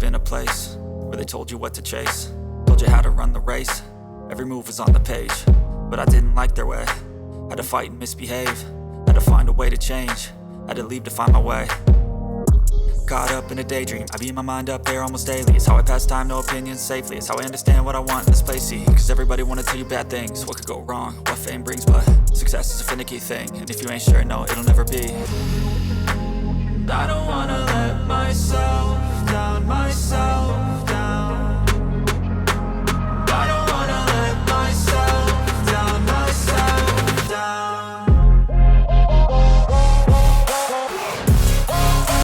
in a place where they told you what to chase, told you how to run the race. Every move was on the page, but I didn't like their way. Had to fight and misbehave, had to find a way to change, had to leave to find my way. Caught up in a daydream, I beat my mind up there almost daily. It's how I pass time, no opinions safely. It's how I understand what I want in this place, see. Cause everybody wanna tell you bad things, what could go wrong, what fame brings. But success is a finicky thing, and if you ain't sure, no, it'll never be. I don't wanna let myself down, myself down.